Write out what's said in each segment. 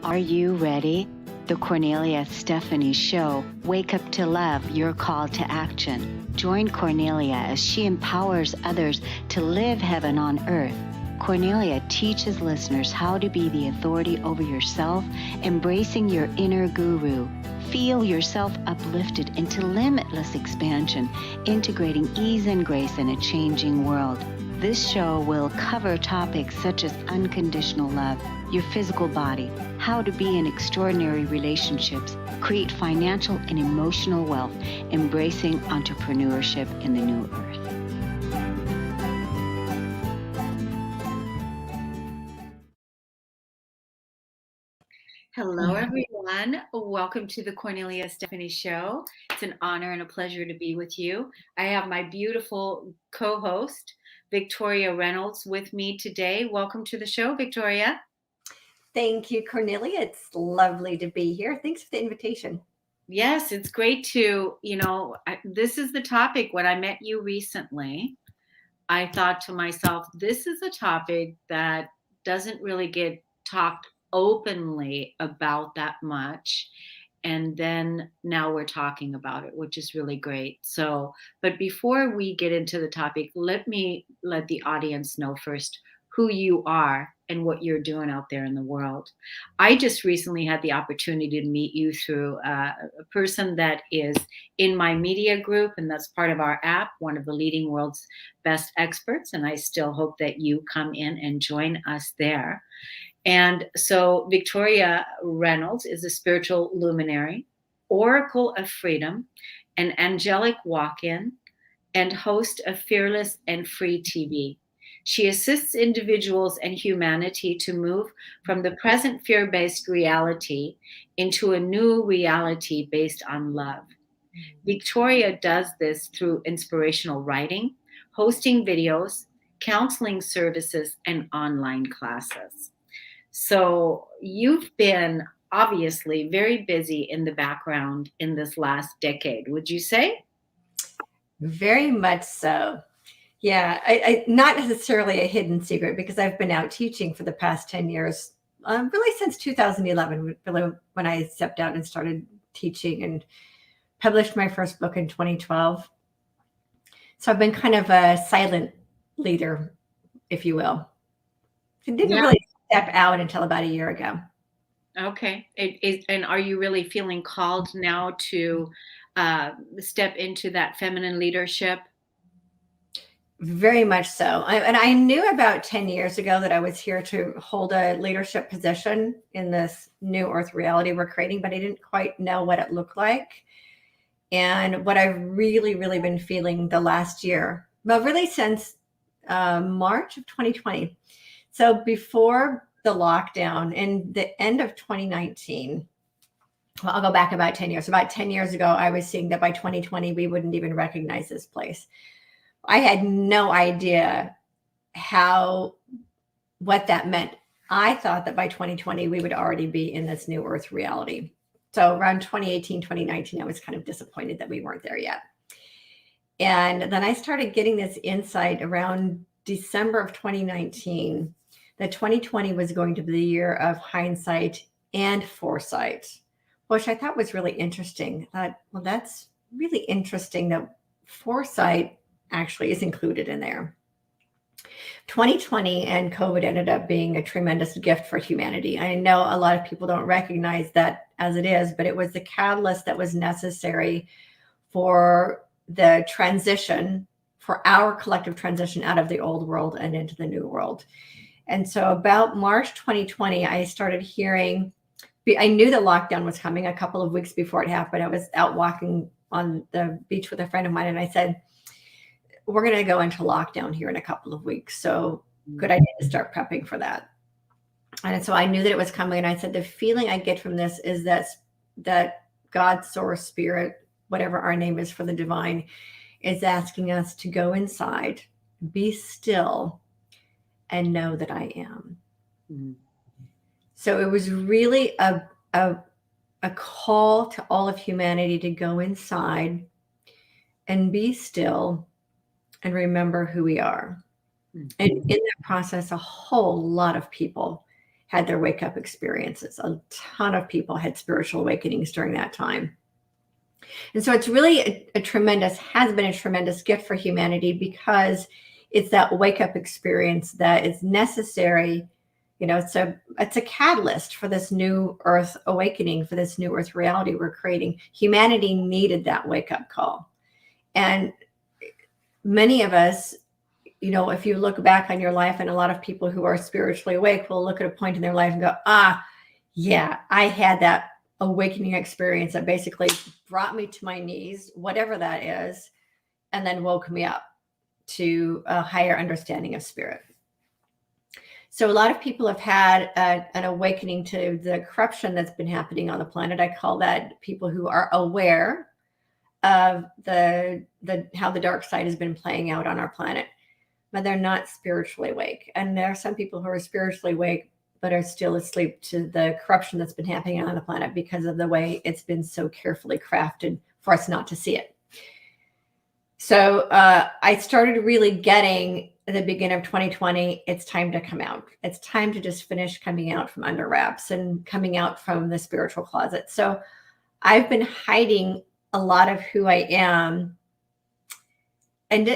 Are you ready? The Cornelia Stephanie Show, Wake Up to Love, Your Call to Action. Join Cornelia as she empowers others to live heaven on earth. Cornelia teaches listeners how to be the authority over yourself, embracing your inner guru. Feel yourself uplifted into limitless expansion, integrating ease and grace in a changing world. This show will cover topics such as unconditional love, your physical body, how to be in extraordinary relationships, create financial and emotional wealth, embracing entrepreneurship in the new earth. Hello, everyone. Welcome to the Cornelia Stephanie Show. It's an honor and a pleasure to be with you. I have my beautiful co-host, Victoria Reynolds, with me today. Welcome to the show, Victoria. Thank you, Cornelia. It's lovely to be here. Thanks for the invitation. Yes, it's great to, this is the topic. When I met you recently, I thought to myself, this is a topic that doesn't really get talked openly about that much. And then now we're talking about it, which is really great. So, but before we get into the topic, let me let the audience know first who you are and what you're doing out there in the world. I just recently had the opportunity to meet you through a person that is in my media group, and that's part of our app, one of the leading world's best experts. And I still hope that you come in and join us there. And so Victoria Reynolds is a spiritual luminary, oracle of freedom, an angelic walk-in, and host of Fearless and Free TV. She assists individuals and humanity to move from the present fear-based reality into a new reality based on love. Victoria does this through inspirational writing, hosting videos, counseling services, and online classes. So you've been obviously very busy in the background in this last decade, would you say? Very much so. Yeah, I not necessarily a hidden secret because I've been out teaching for the past 10 years, really since 2011, really when I stepped out and started teaching and published my first book in 2012. So I've been kind of a silent leader, if you will. I didn't really step out until about a year ago. Okay. And are you really feeling called now to step into that feminine leadership? Very much so. And I knew about 10 years ago that I was here to hold a leadership position in this new earth reality we're creating, but I didn't quite know what it looked like. And what I've really, really been feeling the last year, well, really since March of 2020. So before the lockdown in the end of 2019, well, I'll go back about 10 years. About 10 years ago, I was seeing that by 2020, we wouldn't even recognize this place. I had no idea what that meant. I thought that by 2020, we would already be in this new earth reality. So around 2018, 2019, I was kind of disappointed that we weren't there yet. And then I started getting this insight around December of 2019 that 2020 was going to be the year of hindsight and foresight, which I thought was really interesting. I thought, well, that's really interesting that foresight actually is included in there. 2020 and COVID ended up being a tremendous gift for humanity. I know a lot of people don't recognize that as it is, but it was the catalyst that was necessary for the transition, for our collective transition out of the old world and into the new world. And so about March 2020, I started hearing, I knew the lockdown was coming a couple of weeks before it happened. I was out walking on the beach with a friend of mine, and I said, we're going to go into lockdown here in a couple of weeks. So good idea to start prepping for that. And so I knew that it was coming. And I said, the feeling I get from this is that God, source, spirit, whatever our name is for the divine, is asking us to go inside, be still, and know that I am. Mm-hmm. So it was really a call to all of humanity to go inside and be still and remember who we are. Mm-hmm. And in that process, a whole lot of people had their wake up experiences. A ton of people had spiritual awakenings during that time. And so it's really has been a tremendous gift for humanity, because it's that wake up experience that is necessary. It's a catalyst for this new earth awakening, for this new earth reality we're creating. Humanity needed that wake up call. And many of us, if you look back on your life, and a lot of people who are spiritually awake will look at a point in their life and go, yeah, I had that awakening experience that basically brought me to my knees, whatever that is, and then woke me up to a higher understanding of spirit. So a lot of people have had an awakening to the corruption that's been happening on the planet. I call that people who are aware of how the dark side has been playing out on our planet, but they're not spiritually awake. And there are some people who are spiritually awake but are still asleep to the corruption that's been happening on the planet, because of the way it's been so carefully crafted for us not to see it. So I started really getting, at the beginning of 2020, it's time to come out. It's time to just finish coming out from under wraps and coming out from the spiritual closet. So I've been hiding a lot of who I am, and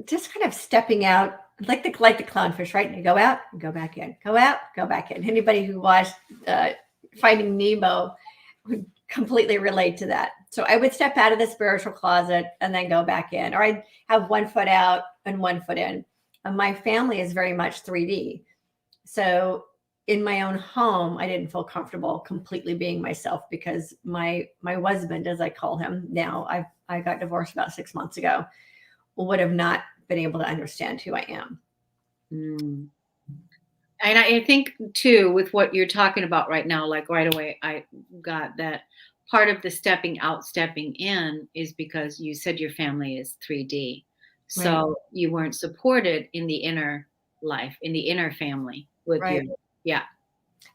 just kind of stepping out like the clownfish, right? You go out, go back in, go out, go back in. Anybody who watched Finding Nemo would completely relate to that. So I would step out of the spiritual closet and then go back in, or I'd have one foot out and one foot in. And my family is very much 3D. So in my own home, I didn't feel comfortable completely being myself, because my husband, as I call him now, I got divorced about 6 months ago, would have not been able to understand who I am. Mm. And I think too, with what you're talking about right now, like right away, I got that part of the stepping out, stepping in is because you said your family is 3D. So Right. you weren't supported in the inner life, in the inner family with Right. yeah.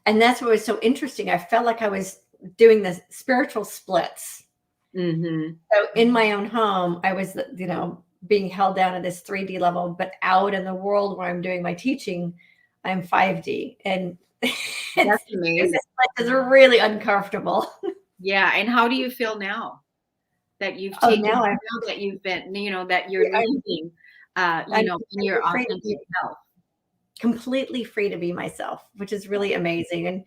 And that's what was so interesting. I felt like I was doing the spiritual splits. Mm-hmm. So in my own home, I was, being held down at this 3D level, but out in the world where I'm doing my teaching, I'm 5D. And That's amazing. it's really uncomfortable. Yeah. And how do you feel now that you've Oh, taken, now now that you've been, that you're living, in your authentic self? Completely free to be myself, which is really amazing.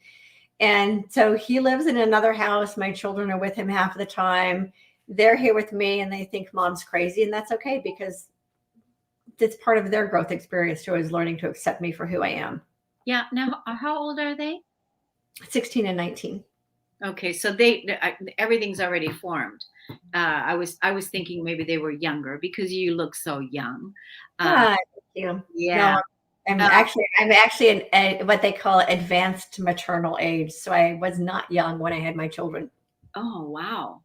And so he lives in another house. My children are with him half of the time. They're here with me, and they think mom's crazy, and that's okay, because it's part of their growth experience too, is learning to accept me for who I am. Yeah. Now, how old are they? 16 and 19. Okay, so everything's already formed. I was thinking maybe they were younger because you look so young. Thank you. Yeah. No, I'm actually in what they call advanced maternal age. So I was not young when I had my children. Oh, wow.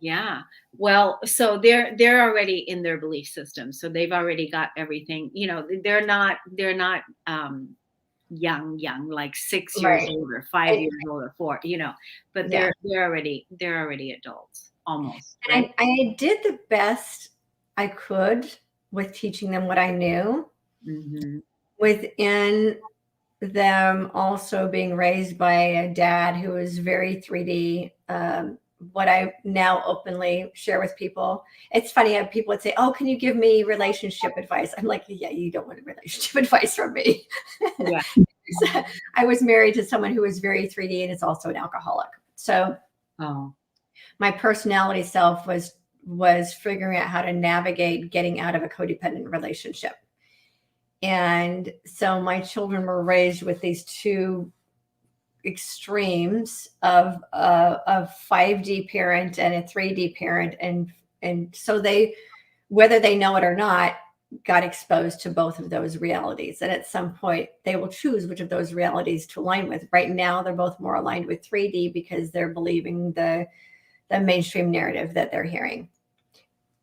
Yeah. Well, so they're already in their belief system. So they've already got everything, they're not young, like 6 years Right. old or 5 years old or 4, but Yeah. they're already adults almost, And right? I did the best I could with teaching them what I knew, Mm-hmm. within them also being raised by a dad who was very 3D. What I now openly share with people. It's funny how people would say, "Oh, can you give me relationship advice?" I'm like, "Yeah, you don't want relationship advice from me." Yeah. I was married to someone who was very 3D and is also an alcoholic. So Oh. my personality self was figuring out how to navigate getting out of a codependent relationship. And so my children were raised with these two extremes of a 5D parent and a 3D parent, and so they, whether they know it or not, got exposed to both of those realities. And at some point they will choose which of those realities to align with. Right now they're both more aligned with 3D because they're believing the mainstream narrative that they're hearing.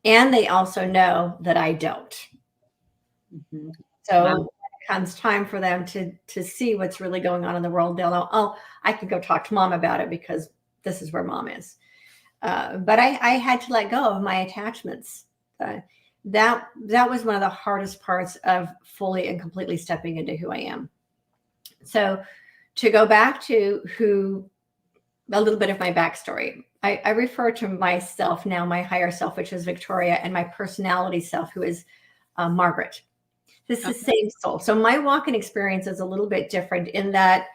And they also know that I don't. Mm-hmm. So Wow. when it comes time for them to see what's really going on in the world, they'll know, oh, I could go talk to mom about it because this is where mom is. But I had to let go of my attachments. That was one of the hardest parts of fully and completely stepping into who I am. So To go back to who, a little bit of my backstory. I refer to myself now, my higher self, which is Victoria, and my personality self, who is Margaret. This is the same soul. So my walk-in experience is a little bit different in that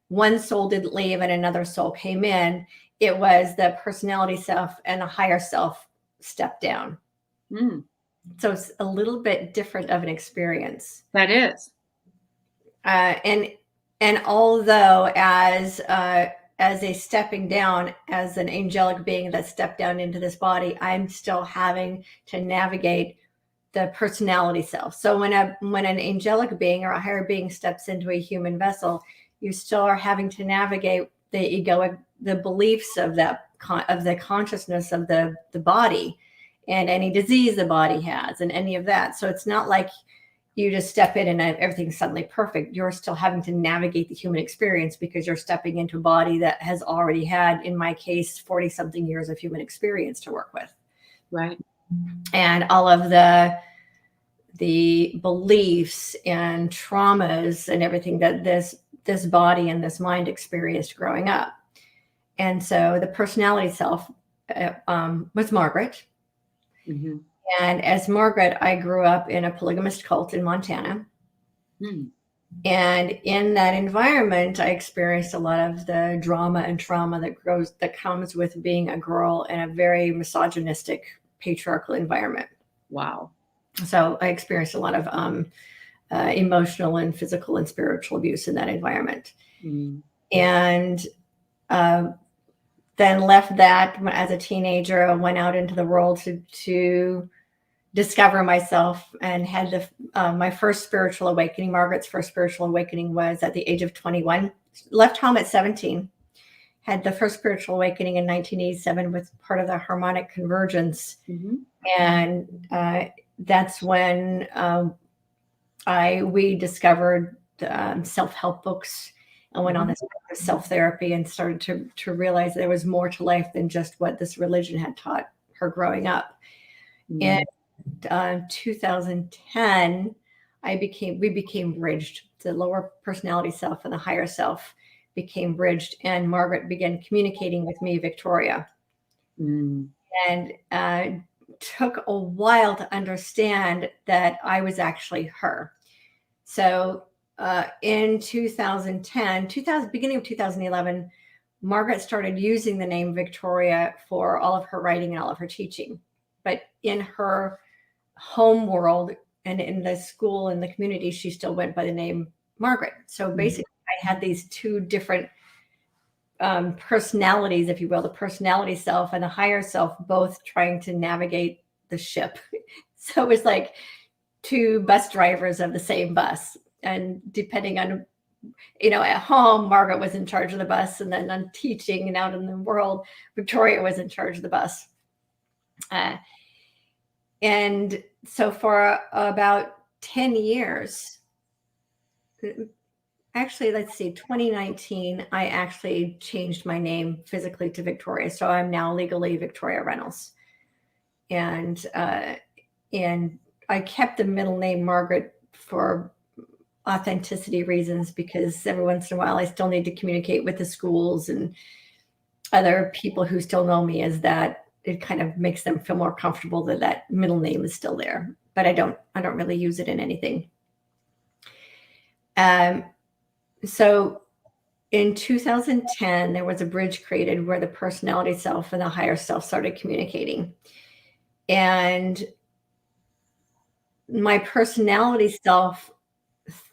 one soul didn't leave and another soul came in. It was the personality self and the higher self stepped down. Mm. So it's a little bit different of an experience. That is. And although as a stepping down, as an angelic being that stepped down into this body, I'm still having to navigate the personality self. So when an angelic being or a higher being steps into a human vessel, you still are having to navigate the egoic, the beliefs of that of the consciousness of the body, and any disease the body has, and any of that. So it's not like you just step in and everything's suddenly perfect. You're still having to navigate the human experience because you're stepping into a body that has already had, in my case, 40 something years of human experience to work with. Right. And all of the beliefs and traumas and everything that this body and this mind experienced growing up. And so the personality self was Margaret. Mm-hmm. And as Margaret, I grew up in a polygamist cult in Montana. Mm. And in that environment, I experienced a lot of the drama and trauma that comes with being a girl in a very misogynistic, patriarchal environment. Wow. So I experienced a lot of emotional and physical and spiritual abuse in that environment. Mm. And then left that as a teenager. I went out into the world to discover myself, and had my first spiritual awakening. Margaret's first spiritual awakening was at the age of 21. Left home at 17. Had the first spiritual awakening in 1987 with part of the harmonic convergence. Mm-hmm. And that's when we discovered self-help books and went on this self-therapy and started to realize there was more to life than just what this religion had taught her growing up. Mm. In 2010, we became bridged. The lower personality self and the higher self became bridged, and Margaret began communicating with me, Victoria. Mm. And took a while to understand that I was actually her. So in 2010, beginning of 2011, Margaret started using the name Victoria for all of her writing and all of her teaching. But in her home world and in the school and the community, she still went by the name Margaret. So basically, I had these two different personalities, if you will, the personality self and the higher self, both trying to navigate the ship. So it was like two bus drivers of the same bus. And depending on, at home, Margaret was in charge of the bus. And then on teaching and out in the world, Victoria was in charge of the bus. And so for about 10 years, actually, let's see, 2019, I actually changed my name physically to Victoria. So I'm now legally Victoria Reynolds. And I kept the middle name Margaret for authenticity reasons, because every once in a while I still need to communicate with the schools and other people who still know me as that. It kind of makes them feel more comfortable that that middle name is still there, but I don't really use it in anything. So in 2010, there was a bridge created where the personality self and the higher self started communicating. And my personality self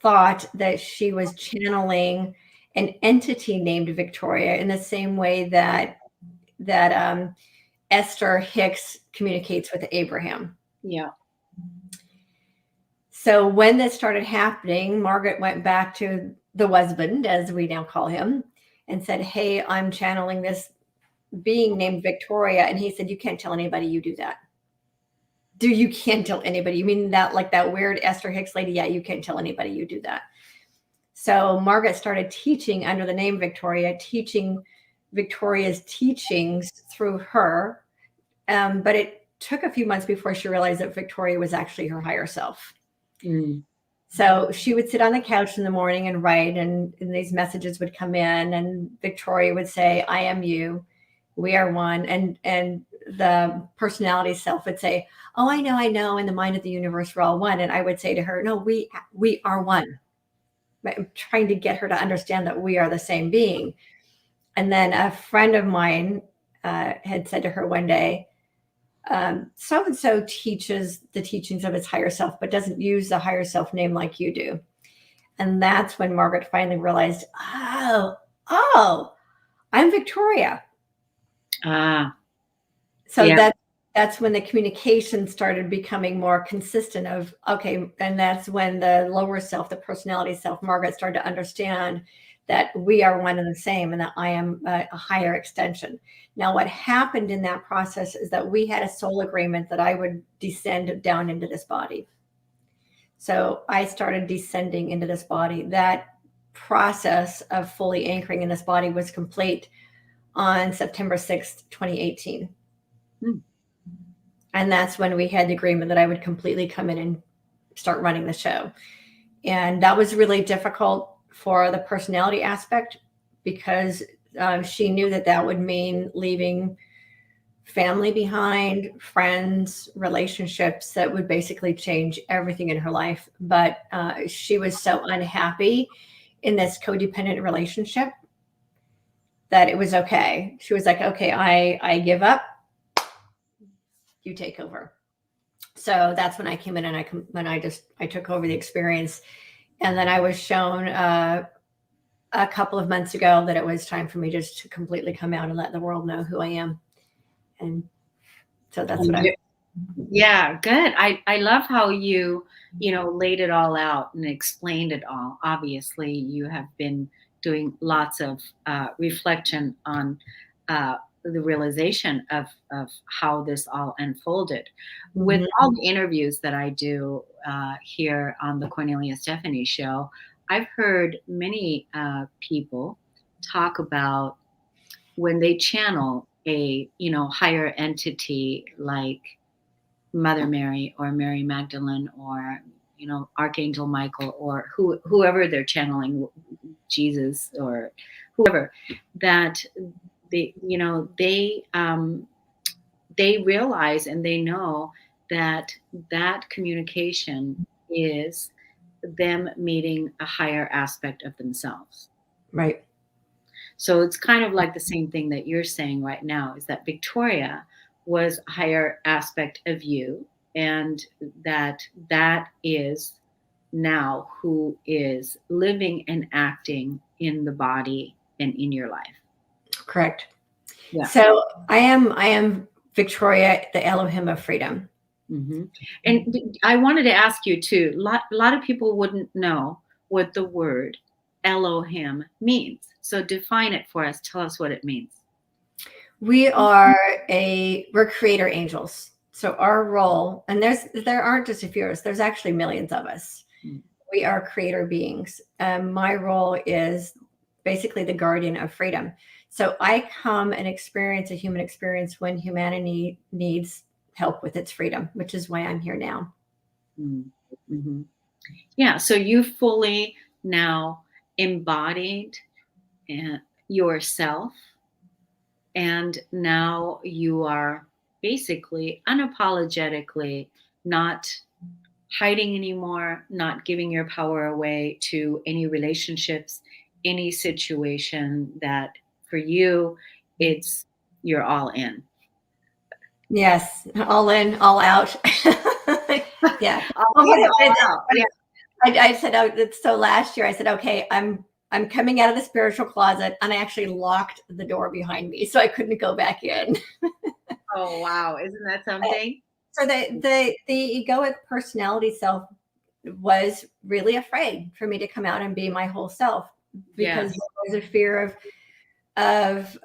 thought that she was channeling an entity named Victoria in the same way that Esther Hicks communicates with Abraham. Yeah. So when this started happening, Margaret went back to the husband, as we now call him, and said, "Hey, I'm channeling this being named Victoria." And he said, "You can't tell anybody you do that." You can't tell anybody? You mean that, like that weird Esther Hicks lady? Yeah, you can't tell anybody you do that. So Margaret started teaching under the name Victoria, teaching Victoria's teachings through her. But it took a few months before she realized that Victoria was actually her higher self. Mm. So she would sit on the couch in the morning and write, and these messages would come in, and Victoria would say, I am you, we are one. And the personality self would say, oh, I know, in the mind of the universe, we're all one. And I would say to her, no, we are one. I'm trying to get her to understand that we are the same being. And then a friend of mine had said to her one day, so and so teaches the teachings of his higher self, but doesn't use the higher self name like you do. And that's when Margaret finally realized, oh, I'm Victoria. So Yeah. that's when the communication started becoming more consistent of, okay, and that's when the lower self, the personality self, Margaret, started to understand that we are one and the same, and that I am a higher extension. Now, what happened in that process is that we had a soul agreement that I would descend down into this body. So I started descending into this body. That process of fully anchoring in this body was complete on September 6th, 2018. And that's when we had the agreement that I would completely come in and start running the show. And that was really difficult for the personality aspect, because she knew that that would mean leaving family behind, friends, relationships that would basically change everything in her life. But she was so unhappy in this codependent relationship that it was okay. She was like, okay, I give up. You take over. So that's when I came in, and I took over the experience. And then I was shown a couple of months ago that it was time for me just to completely come out and let the world know who I am. And so that's what I. Yeah, good. I love how you laid it all out and explained it all. Obviously, you have been doing lots of reflection on the realization of how this all unfolded. With all the interviews that I do here on the Cornelia Stephanie Show, I've heard many people talk about when they channel a higher entity like Mother Mary or Mary Magdalene or Archangel Michael or whoever they're channeling, Jesus or whoever, that they realize and they know that that communication is them meeting a higher aspect of themselves. Right. So it's kind of like the same thing that you're saying right now, is that Victoria was a higher aspect of you, and that is now who is living and acting in the body and in your life. Correct. Yeah. So I am Victoria, the Elohim of freedom. Mm-hmm. And I wanted to ask you too, a lot of people wouldn't know what the word Elohim means. So define it for us. Tell us what it means. We're creator angels. So our role, and there aren't just a few of us, there's actually millions of us. We are creator beings. My role is basically the guardian of freedom. So I come and experience a human experience when humanity needs help with its freedom, which is why I'm here now. Mm-hmm. Yeah. So you fully now embodied yourself, and now you are basically unapologetically not hiding anymore, not giving your power away to any relationships, any situation that for you, you're all in. Yes. All in, all out. Yeah. All in, all out. Yeah. I said, so last year I said, okay, I'm coming out of the spiritual closet, and I actually locked the door behind me so I couldn't go back in. Oh, wow. Isn't that something? So the egoic personality self was really afraid for me to come out and be my whole self, because there was a fear of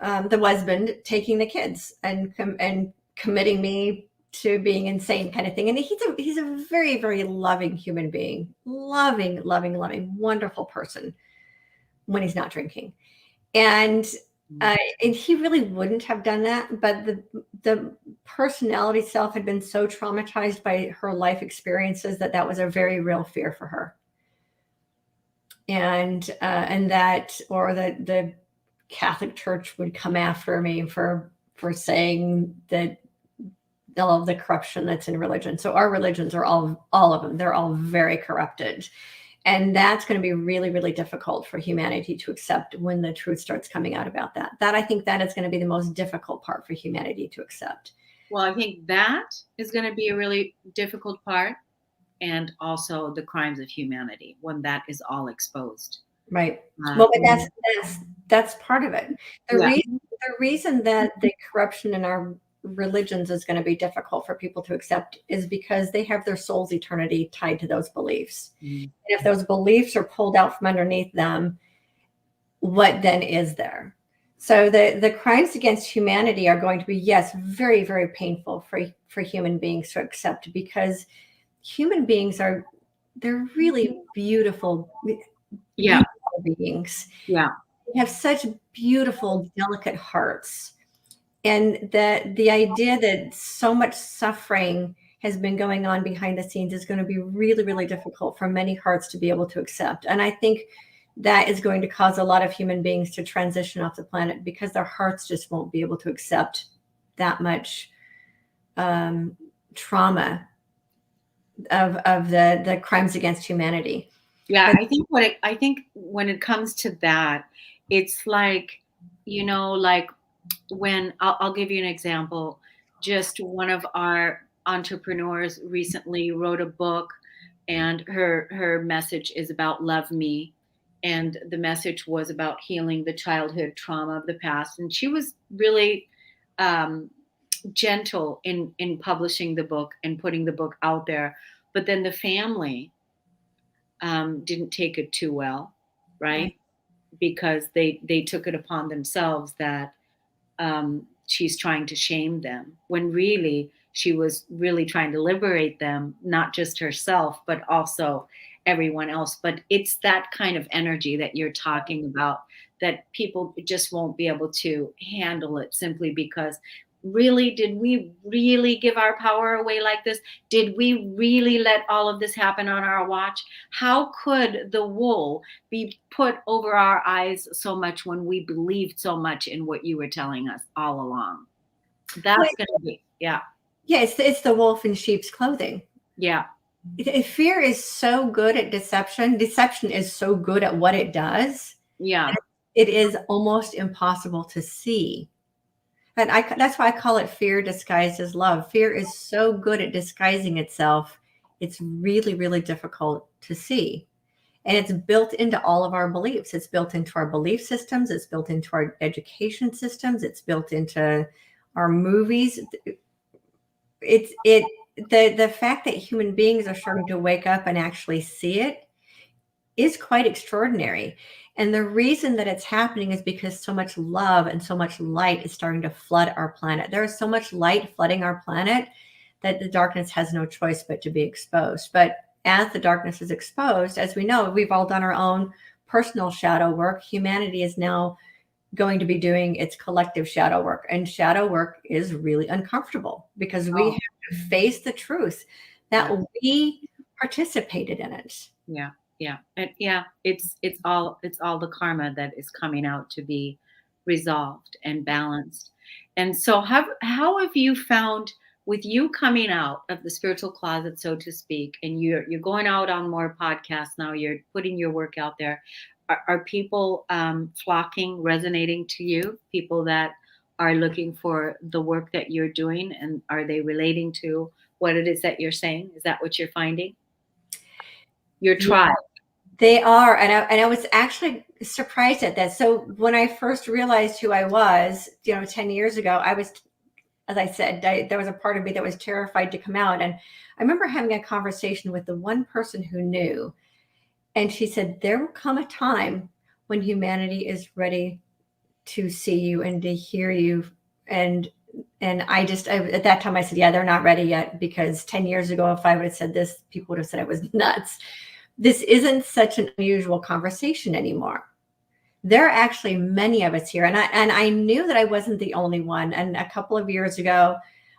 the husband taking the kids and committing me to being insane, kind of thing. And he's a very, very loving human being, loving, wonderful person when he's not drinking. And he really wouldn't have done that, but the personality self had been so traumatized by her life experiences that was a very real fear for her. and that, or the Catholic Church would come after me for saying that all of the corruption that's in religion. So our religions are all of them, they're all very corrupted. And that's going to be really, really difficult for humanity to accept when the truth starts coming out about that. That, I think, that is going to be the most difficult part for humanity to accept. Well, I think that is going to be a really difficult part, and also the crimes of humanity when that is all exposed. Right. Well, but When- that's part of it. yeah. The reason that the corruption in our religions is going to be difficult for people to accept is because they have their soul's eternity tied to those beliefs. Mm. And if those beliefs are pulled out from underneath them, what then is there? So the crimes against humanity are going to be, yes, very, very painful for human beings to accept, because human beings they're really beautiful, Yeah. beautiful beings. Yeah. They have such beautiful, delicate hearts. And that the idea that so much suffering has been going on behind the scenes is going to be really, really difficult for many hearts to be able to accept. And I think that is going to cause a lot of human beings to transition off the planet, because their hearts just won't be able to accept that much trauma of the crimes against humanity. Yeah, And I think when it comes to that, it's like, like when I'll give you an example. Just one of our entrepreneurs recently wrote a book, and her message is about love me, and the message was about healing the childhood trauma of the past. And she was really um, gentle in publishing the book and putting the book out there. But then the family didn't take it too well, right? Because they took it upon themselves that she's trying to shame them, when really she was really trying to liberate them, not just herself, but also everyone else. But it's that kind of energy that you're talking about, that people just won't be able to handle it, simply because, really, did we really give our power away like this? Did we really let all of this happen on our watch? How could the wool be put over our eyes so much when we believed so much in what you were telling us all along? That's going to be, yeah, yeah, it's the wolf in sheep's clothing. yeah, Fear is so good at deception. Deception is so good at what it does. yeah. It is almost impossible to see. And that's why I call it fear disguised as love. Fear is so good at disguising itself. It's really, really difficult to see. And it's built into all of our beliefs. It's built into our belief systems. It's built into our education systems. It's built into our movies. The fact that human beings are starting to wake up and actually see it is quite extraordinary. And the reason that it's happening is because so much love and so much light is starting to flood our planet. There is so much light flooding our planet that the darkness has no choice but to be exposed. But as the darkness is exposed, as we know, we've all done our own personal shadow work. Humanity is now going to be doing its collective shadow work. And shadow work is really uncomfortable, because we have to face the truth that we participated in it. Yeah, yeah, and yeah, it's all the karma that is coming out to be resolved and balanced. And so, how have you found, with you coming out of the spiritual closet, so to speak, and you're going out on more podcasts now, you're putting your work out there? Are people flocking, resonating to you? People that are looking for the work that you're doing, and are they relating to what it is that you're saying? Is that what you're finding? Your tribe. They are, and I was actually surprised at that. So when I first realized who I was, 10 years ago, I was, as I said, there was a part of me that was terrified to come out. And I remember having a conversation with the one person who knew, and she said, there will come a time when humanity is ready to see you and to hear you. And at that time I said, yeah, they're not ready yet, because 10 years ago, if I would have said this, people would have said I was nuts. This isn't such an unusual conversation anymore. There are actually many of us here. And I knew that I wasn't the only one. And a couple of years ago,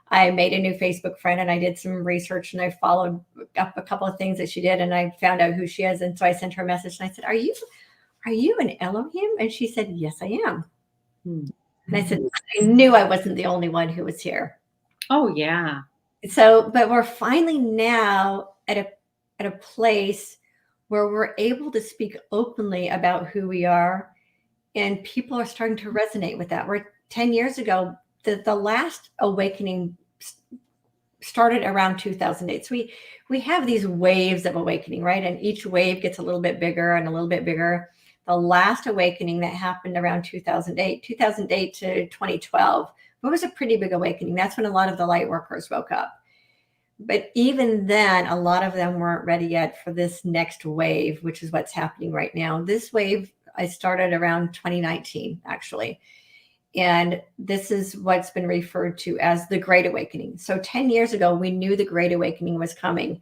I made a new Facebook friend and I did some research and I followed up a couple of things that she did and I found out who she is. And so I sent her a message and I said, are you an Elohim? And she said, yes, I am. Hmm. And I said, I knew I wasn't the only one who was here. Oh, yeah. So, but we're finally now at a place where we're able to speak openly about who we are, and people are starting to resonate with that. We're 10 years ago, the last awakening started around 2008. So we have these waves of awakening, right? And each wave gets a little bit bigger and a little bit bigger. The last awakening that happened around 2008 to 2012, it was a pretty big awakening. That's when a lot of the light workers woke up. But even then, a lot of them weren't ready yet for this next wave, which is what's happening right now. This wave, I started around 2019, actually. And this is what's been referred to as the Great Awakening. So 10 years ago, we knew the Great Awakening was coming.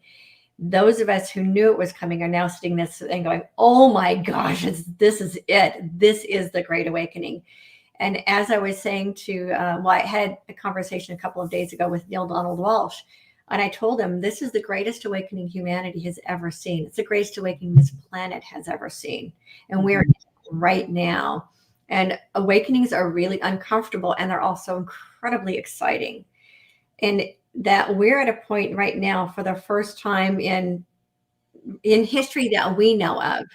Those of us who knew it was coming are now sitting this and going, oh my gosh, this is it. This is the Great Awakening. And as I was saying to, I had a conversation a couple of days ago with Neil Donald Walsh, and I told him, this is the greatest awakening humanity has ever seen. It's the greatest awakening this planet has ever seen. And we're right now. And awakenings are really uncomfortable and they're also incredibly exciting. And that we're at a point right now for the first time in history that we know of,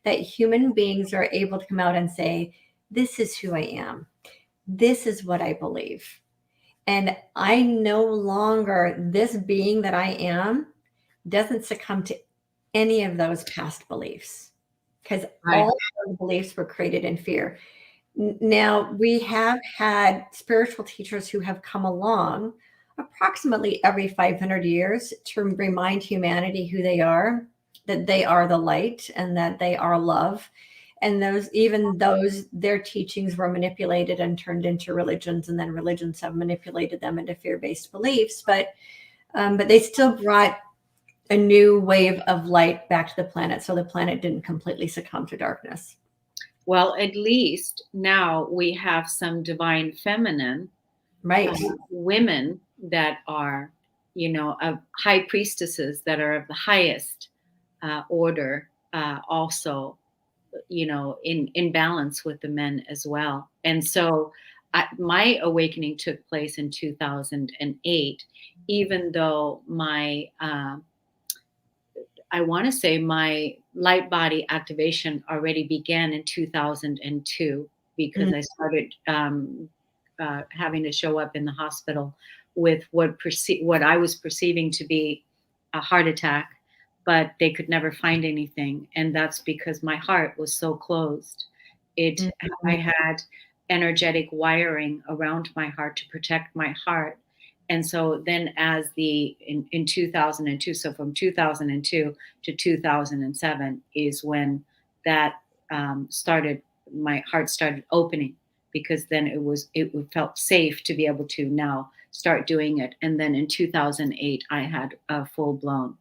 that human beings are able to come out and say, this is who I am. This is what I believe. And I no longer, this being that I am, doesn't succumb to any of those past beliefs, because all of those beliefs were created in fear. Now, we have had spiritual teachers who have come along approximately every 500 years to remind humanity who they are, that they are the light and that they are love. And their teachings were manipulated and turned into religions, and then religions have manipulated them into fear-based beliefs. But they still brought a new wave of light back to the planet, so the planet didn't completely succumb to darkness. Well, at least now we have some divine feminine women that are, of high priestesses that are of the highest order, also, in balance with the men as well. And so my awakening took place in 2008, even though I want to say my light body activation already began in 2002, because I started having to show up in the hospital with what I was perceiving to be a heart attack, but they could never find anything. And that's because my heart was so closed. I had energetic wiring around my heart to protect my heart. And so then in 2002, so from 2002 to 2007 is when that started, my heart started opening, because then it felt safe to be able to now start doing it. And then in 2008, I had a full blown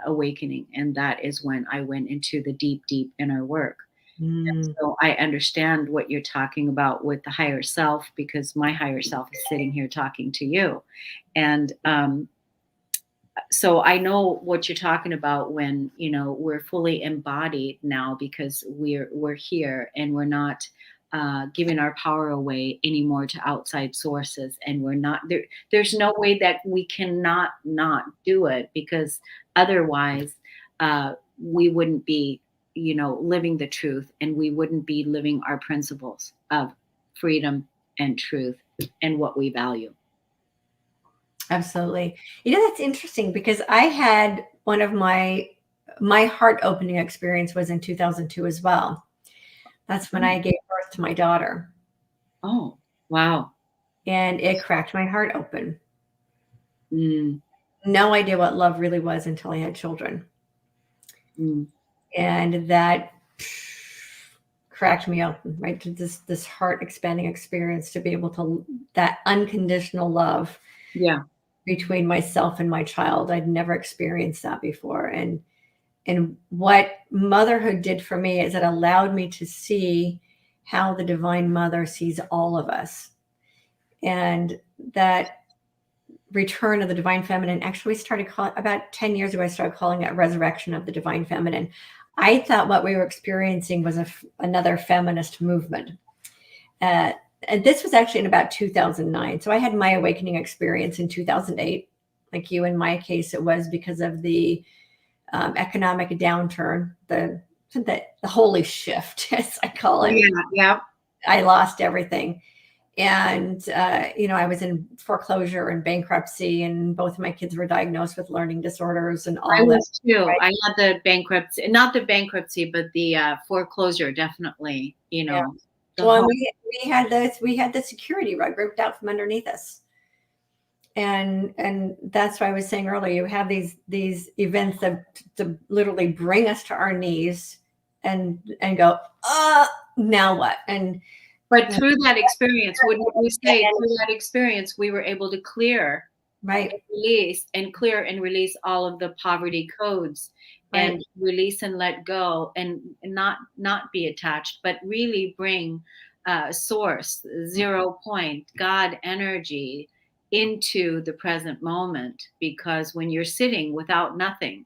awakening. And that is when I went into the deep, deep inner work. And so I understand what you're talking about with the higher self, because my higher self is sitting here talking to you. And so I know what you're talking about when, we're fully embodied now, because we're here and we're not giving our power away anymore to outside sources. And we're not there. There's no way that we cannot not do it, because otherwise we wouldn't be, living the truth, and we wouldn't be living our principles of freedom and truth and what we value. Absolutely. That's interesting, because I had one of my heart opening experience was in 2002 as well. That's when I gave birth to my daughter. Oh, wow. And it cracked my heart open. Mm. No idea what love really was until I had children. Mm. And that cracked me open, right? To this heart expanding experience, to be able to, that unconditional love. Yeah. Between myself and my child. I'd never experienced that before. And what motherhood did for me is it allowed me to see how the Divine Mother sees all of us. And that return of the divine feminine. Actually, we started calling about 10 years ago. I started calling it resurrection of the divine feminine. I thought what we were experiencing was another feminist movement. And this was actually in about 2009. So I had my awakening experience in 2008. Like you, in my case, it was because of the economic downturn, the holy shift, as I call it. Yeah, yeah. I lost everything. And, I was in foreclosure and bankruptcy, and both of my kids were diagnosed with learning disorders and all I that. was too. Right? I had the bankruptcy, not the bankruptcy, but the foreclosure, definitely, Yeah. The Well, whole, we had the security rug ripped out from underneath us. And that's why I was saying earlier, you have these events that to literally bring us to our knees and go, now what? but through that experience, wouldn't we say through that experience, we were able to clear right, and clear and release all of the poverty codes right, and release and let go and not be attached, but really bring source, 0 point, God energy into the present moment. Because when you're sitting without nothing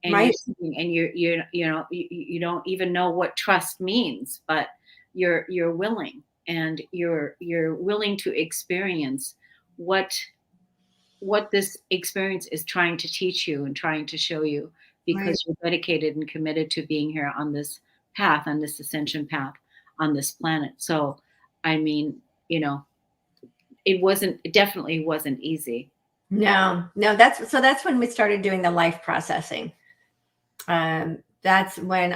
and you're right, sitting and you don't even know what trust means, but you're willing, and you're willing to experience what this experience is trying to teach you and trying to show you, right. because you're dedicated and committed to being here on this path, on this ascension path, on this planet. So, I mean, it definitely wasn't easy. No, that's when we started doing the life processing. That's when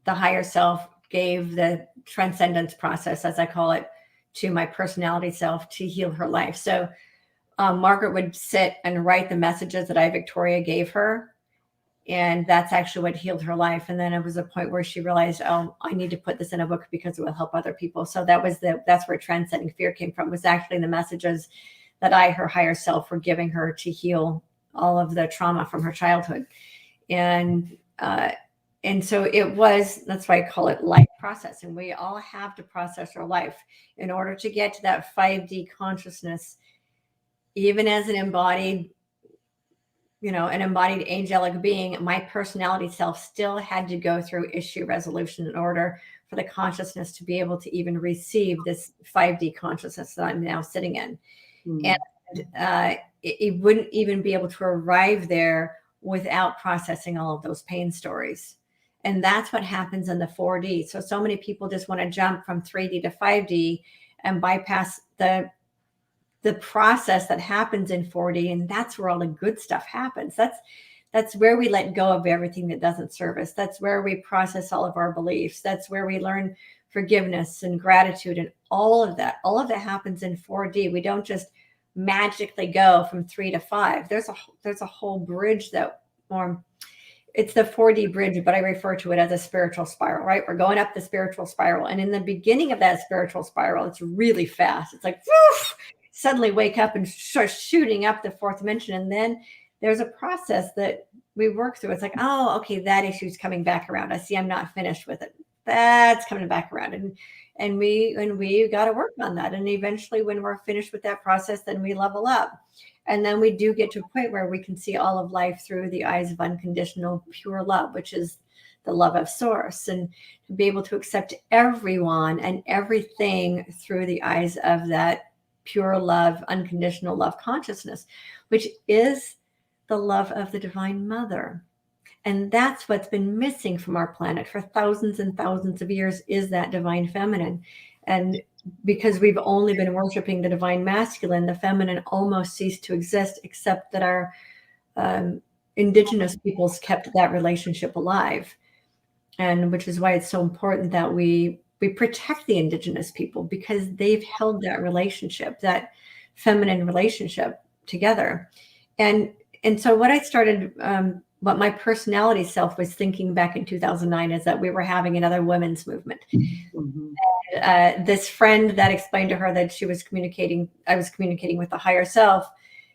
the higher self gave the transcendence process, as I call it, to my personality self to heal her life. So Margaret would sit and write the messages that Victoria gave her. And that's actually what healed her life. And then it was a point where she realized, oh, I need to put this in a book because it will help other people. So that's where Transcending Fear came from, was actually the messages that her higher self, were giving her to heal all of the trauma from her childhood. And so that's why I call it life process. And we all have to process our life in order to get to that 5D consciousness. Even as an embodied angelic being, my personality self still had to go through issue resolution in order for the consciousness to be able to even receive this 5D consciousness that I'm now sitting in. Mm. And it wouldn't even be able to arrive there without processing all of those pain stories. And that's what happens in the 4D. So many people just want to jump from 3D to 5D and bypass the process that happens in 4D, and that's where all the good stuff happens. That's where we let go of everything that doesn't serve us. That's where we process all of our beliefs. That's where we learn forgiveness and gratitude, and all of that happens in 4D. We don't just magically go from 3 to 5. There's a whole bridge it's the 4D bridge, but I refer to it as a spiritual spiral, right? We're going up the spiritual spiral, and in the beginning of that spiritual spiral, it's really fast. It's like, woof, suddenly wake up and start shooting up the fourth dimension. And then there's a process that we work through. It's like, oh, okay, that issue's coming back around. I see I'm not finished with it. That's coming back around. And we got to work on that. And eventually when we're finished with that process, then we level up. And then we do get to a point where we can see all of life through the eyes of unconditional pure love, which is the love of source, and to be able to accept everyone and everything through the eyes of that pure love, unconditional love consciousness, which is the love of the Divine Mother. And that's what's been missing from our planet for thousands and thousands of years, is that divine feminine. And because we've only been worshiping the divine masculine, the feminine almost ceased to exist, except that our indigenous peoples kept that relationship alive. And which is why it's so important that we protect the indigenous people, because they've held that relationship, that feminine relationship together. And so what I started, what my personality self was thinking back in 2009 is that we were having another women's movement. Mm-hmm. And, this friend that explained to her that I was communicating with the higher self,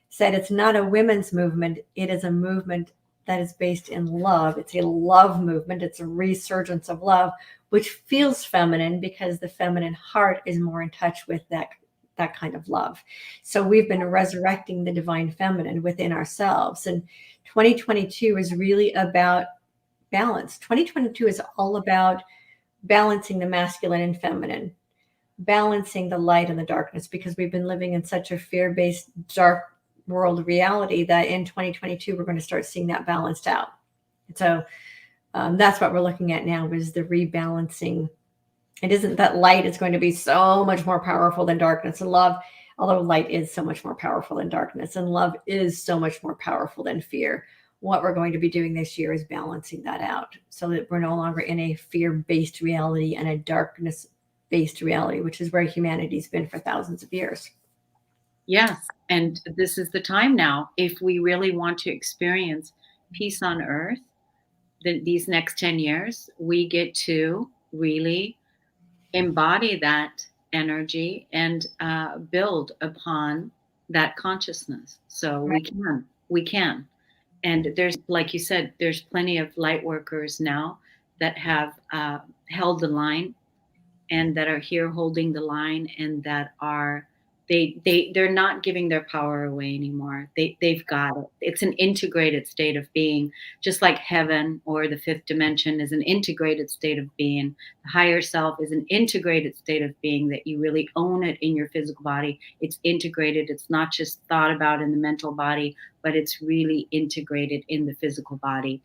said it's not a women's movement. It is a movement that is based in love. It's a love movement. It's a resurgence of love, which feels feminine because the feminine heart is more in touch with that that kind of love. So we've been resurrecting the divine feminine within ourselves. And 2022 is really about balance. 2022 is all about balancing the masculine and feminine, balancing the light and the darkness, because we've been living in such a fear-based dark world reality that in 2022 we're going to start seeing that balanced out. So that's what we're looking at now, is the rebalancing. It isn't that light is going to be so much more powerful than darkness, and love, although light is so much more powerful than darkness, and love is so much more powerful than fear. What we're going to be doing this year is balancing that out, so that we're no longer in a fear-based reality and a darkness-based reality, which is where humanity's been for thousands of years. Yes. And this is the time now. If we really want to experience peace on earth, these next 10 years, we get to really embody that energy and build upon that consciousness. So Right. we can. And there's, like you said, there's plenty of light workers now that have held the line, and that are here holding the line, and that are they're not giving their power away anymore. They've got it. It's an integrated state of being, just like heaven or the fifth dimension is an integrated state of being. The higher self is an integrated state of being, that you really own it in your physical body. It's integrated. It's not just thought about in the mental body, but it's really integrated in the physical body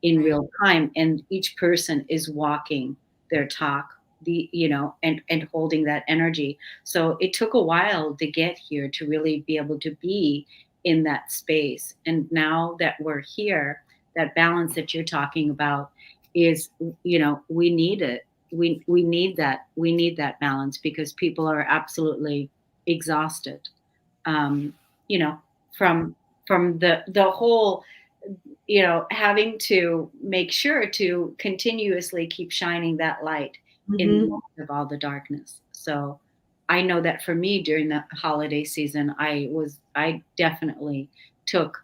in Right. real time. And each person is walking their talk, and holding that energy. So it took a while to get here, to really be able to be in that space. And now that we're here, that balance that you're talking about is, we need it. We need that. We need that balance, because people are absolutely exhausted. Um, you know, from the whole, having to make sure to continuously keep shining that light in the Mm-hmm. midst of all the darkness. So I know that for me during the holiday season, I definitely took,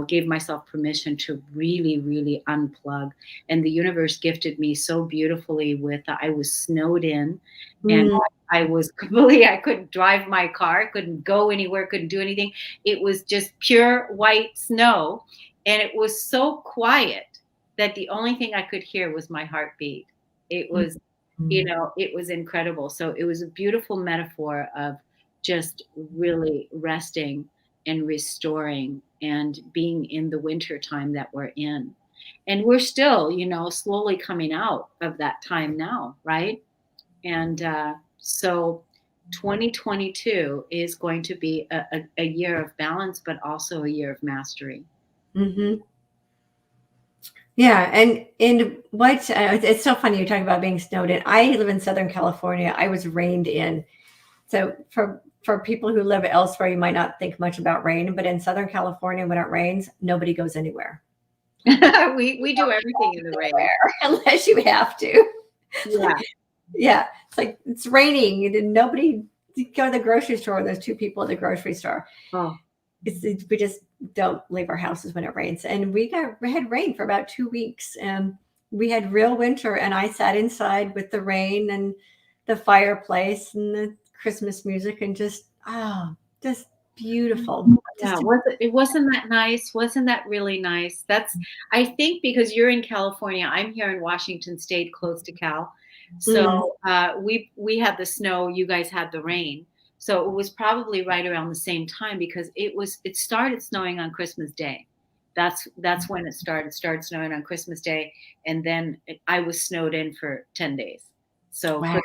gave myself permission to really, really unplug. And the universe gifted me so beautifully with, I was snowed in, and Mm. I was completely, I couldn't drive my car, couldn't go anywhere, couldn't do anything. It was just pure white snow. And it was so quiet that the only thing I could hear was my heartbeat. It was, Mm. it was incredible. So it was a beautiful metaphor of just really resting and restoring and being in the winter time that we're in. And we're still, slowly coming out of that time now, right? And so 2022 is going to be a year of balance, but also a year of mastery. Mm-hmm. Yeah, and what it's so funny you're talking about being snowed in. I live in Southern California. I was rained in. So for people who live elsewhere, you might not think much about rain, but in Southern California, when it rains, nobody goes anywhere. We do everything in the rain. Nowhere unless you have to. Yeah. Yeah, it's like it's raining and nobody, you go to the grocery store. There's two people at the grocery store. Oh, We just don't leave our houses when it rains. And we had rain for about 2 weeks, and we had real winter. And I sat inside with the rain and the fireplace and the Christmas music, and just beautiful. yeah. Just It wasn't that nice? Wasn't that really nice? I think because you're in California, I'm here in Washington State, close to Cal. mm, So we had the snow, you guys had the rain. So it was probably right around the same time, because it started snowing on Christmas Day. That's when it started snowing on Christmas Day, and then I was snowed in for 10 days. So wow.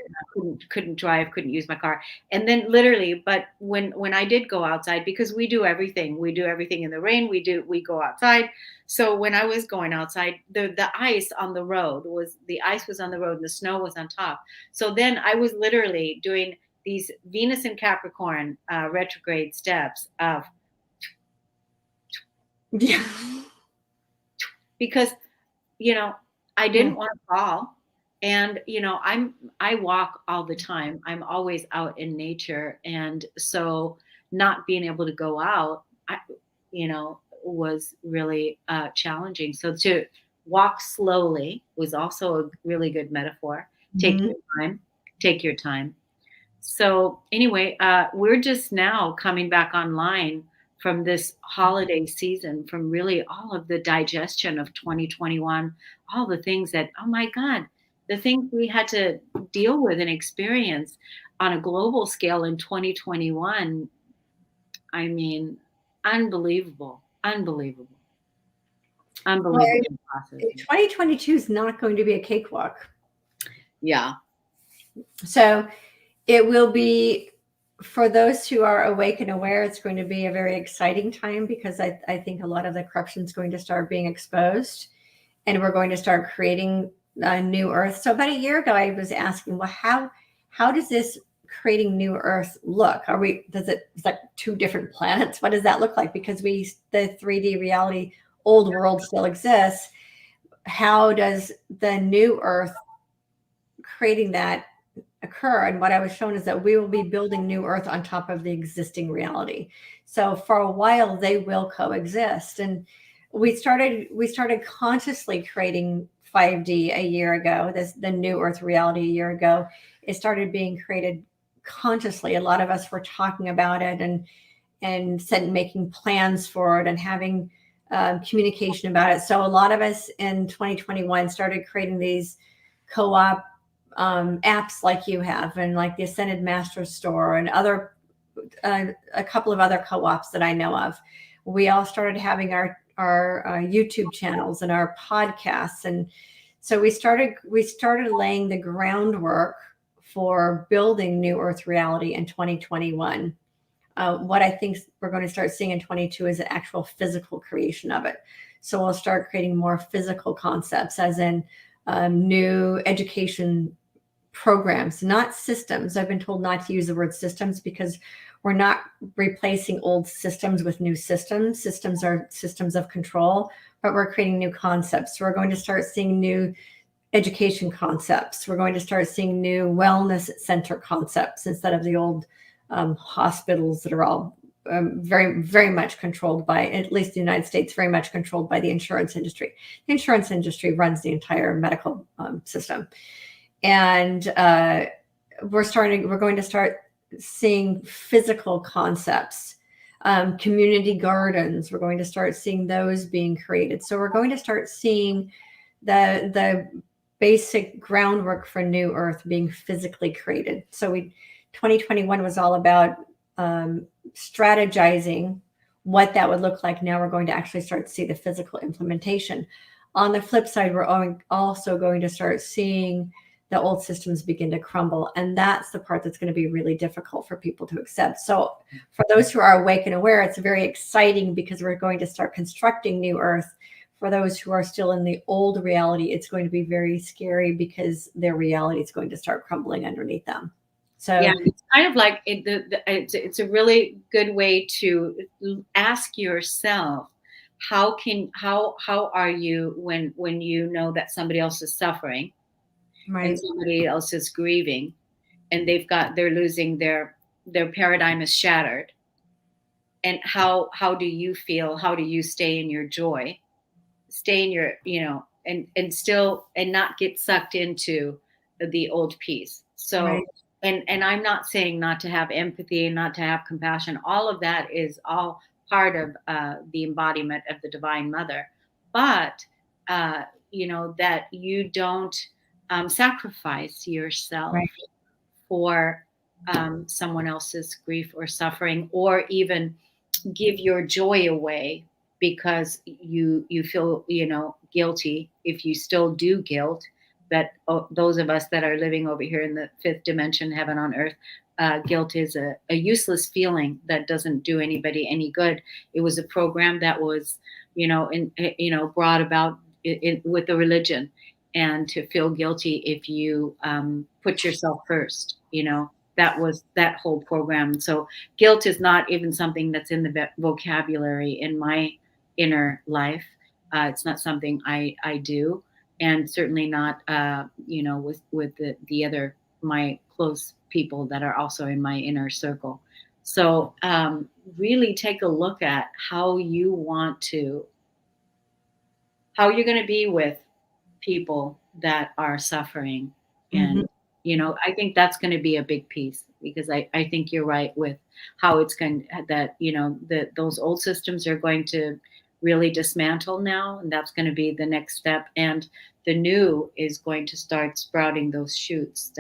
couldn't drive, couldn't use my car. And then literally, but when I did go outside, because we do everything in the rain, we go outside. So when I was going outside, the ice was on the road and the snow was on top. So then I was literally doing these Venus and Capricorn retrograde steps of, Yeah. because I Yeah. didn't want to fall. And I walk all the time. I'm always out in nature, and so not being able to go out, was really challenging. So to walk slowly was also a really good metaphor. Take Mhm. your time. Take your time. So anyway, we're just now coming back online from this holiday season, from really all of the digestion of 2021, all the things that, oh my God, the things we had to deal with and experience on a global scale in 2021. I mean, unbelievable, unbelievable, Well, unbelievable processing. 2022 is not going to be a cakewalk. Yeah. So it will be, for those who are awake and aware, it's going to be a very exciting time because I think a lot of the corruption is going to start being exposed, and we're going to start creating a new earth. So about a year ago, I was asking, well, how does this creating new earth look? Is that two different planets? What does that look like? Because the 3D reality old world still exists. How does the new earth creating that occur? And what I was shown is that we will be building new earth on top of the existing reality. So for a while they will coexist. And we started consciously creating 5D a year ago. The new earth reality a year ago. It started being created consciously. A lot of us were talking about it and making plans for it and having communication about it. So a lot of us in 2021 started creating these co-op apps like you have, and like the Ascended Master Store and a couple of other co-ops that I know of. We all started having our YouTube channels and our podcasts, and so we started laying the groundwork for building New Earth reality in 2021. What I think we're going to start seeing in 22 is the actual physical creation of it. So we'll start creating more physical concepts, as in new education programs, not systems. I've been told not to use the word systems because we're not replacing old systems with new systems. Systems are systems of control, but we're creating new concepts. So we're going to start seeing new education concepts. We're going to start seeing new wellness center concepts instead of the old hospitals that are all very, very much controlled by, at least the United States, very much controlled by the insurance industry. The insurance industry runs the entire medical system. And we're going to start seeing physical concepts, community gardens. We're going to start seeing those being created. So we're going to start seeing the basic groundwork for New Earth being physically created. So 2021 was all about strategizing what that would look like. Now we're going to actually start to see the physical implementation. On the flip side, we're also going to start seeing the old systems begin to crumble. And that's the part that's going to be really difficult for people to accept. So for those who are awake and aware, it's very exciting because we're going to start constructing New Earth. For those who are still in the old reality, it's going to be very scary because their reality is going to start crumbling underneath them. So yeah, it's kind of like it's a really good way to ask yourself, how are you when you know that somebody else is suffering and right, somebody else is grieving, and they're losing their paradigm is shattered, and how do you feel? How do you stay in your joy, stay in your, and still, and not get sucked into the old piece? right, So, and I'm not saying not to have empathy and not to have compassion. All of that is all part of the embodiment of the Divine Mother, but that you don't sacrifice yourself right, for someone else's grief or suffering, or even give your joy away because you feel guilty. If you still do guilt, that those of us that are living over here in the fifth dimension, heaven on earth, guilt is a useless feeling that doesn't do anybody any good. It was a program that was brought about with the religion, and to feel guilty if you put yourself first. That was that whole program. So guilt is not even something that's in the vocabulary in my inner life. It's not something I do, and certainly not with the other, my close people that are also in my inner circle. So really take a look at how you're going to be with people that are suffering, mhm, and I think that's going to be a big piece, because I think you're right with how it's going that, that those old systems are going to really dismantle now. And that's going to be the next step. And the new is going to start sprouting those shoots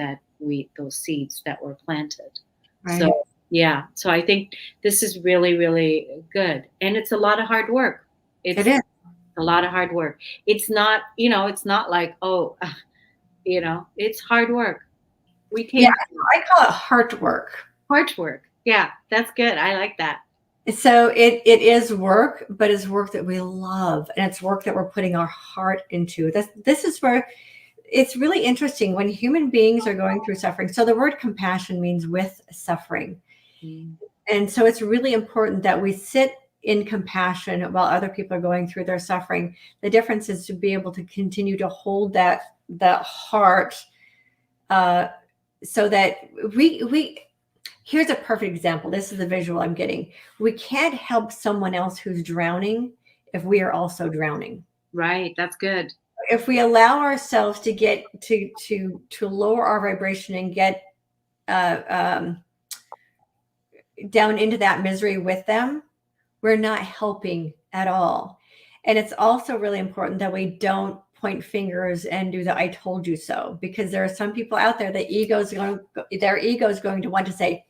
those seeds that were planted. Right. So, yeah. So I think this is really, really good. And it's a lot of hard work. It It's is. a lot of hard work. It's not like, oh, it's hard work. We Yeah, came I call it heart work. hard work. Yeah, that's good. I like that. So it is work, but it's work that we love, and it's work that we're putting our heart into. This is where it's really interesting when human beings are going through suffering. So the word compassion means with suffering. Mm. And so it's really important that we sit in compassion while other people are going through their suffering. The difference is to be able to continue to hold that heart, so that we here's a perfect example. This is the visual I'm getting. We can't help someone else who's drowning if we are also drowning. Right. That's good. If we allow ourselves to get to lower our vibration and get uh, um, down into that misery with them, we're not helping at all. And it's also really important that we don't point fingers and do the "I told you so," because there are some people out there that their ego is going to want to say,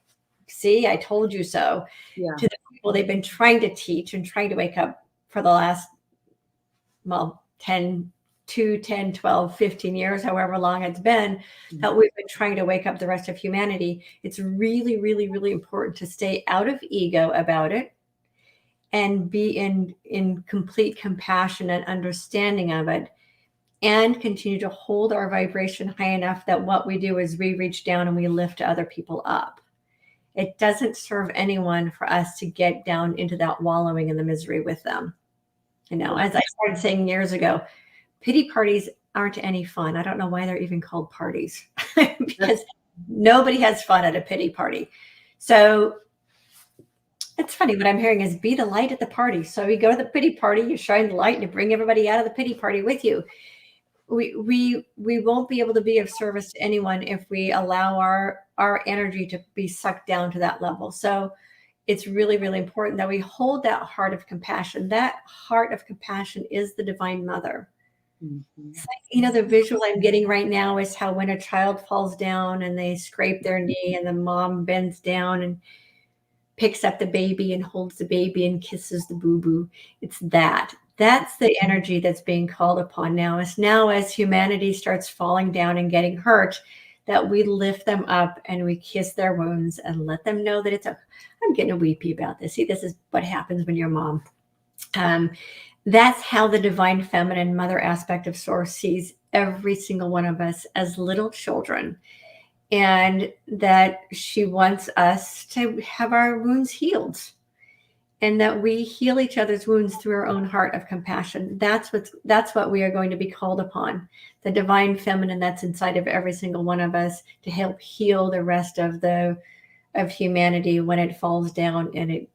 "See, I told you so," Yeah. to the people they've been trying to teach and trying to wake up for the last, well, 10, 12, 15 years, however long it's been, that we've been trying to wake up the rest of humanity. It's really, really, really important to stay out of ego about it and be in complete compassion and understanding of it, and continue to hold our vibration high enough that what we do is we reach down and we lift other people up. It doesn't serve anyone for us to get down into that wallowing in the misery with them. As I started saying years ago, pity parties aren't any fun. I don't know why they're even called parties because nobody has fun at a pity party. So it's funny, what I'm hearing is be the light at the party. So you go to the pity party, you shine the light, and you bring everybody out of the pity party with you. We won't be able to be of service to anyone if we allow our energy to be sucked down to that level. So it's really, really important that we hold that heart of compassion. That heart of compassion is the Divine Mother. Mm-hmm. It's like, the visual I'm getting right now is how when a child falls down and they scrape their knee and the mom bends down and picks up the baby and holds the baby and kisses the boo-boo. It's that's the energy that's being called upon now. As humanity starts falling down and getting hurt, that we lift them up and we kiss their wounds and let them know that I'm getting weepy about this. See, this is what happens when you're a mom. That's how the divine feminine mother aspect of Source sees every single one of us as little children, and that she wants us to have our wounds healed, and that we heal each other's wounds through our own heart of compassion. That's what we are going to be called upon, the divine feminine that's inside of every single one of us, to help heal the rest of humanity when it falls down and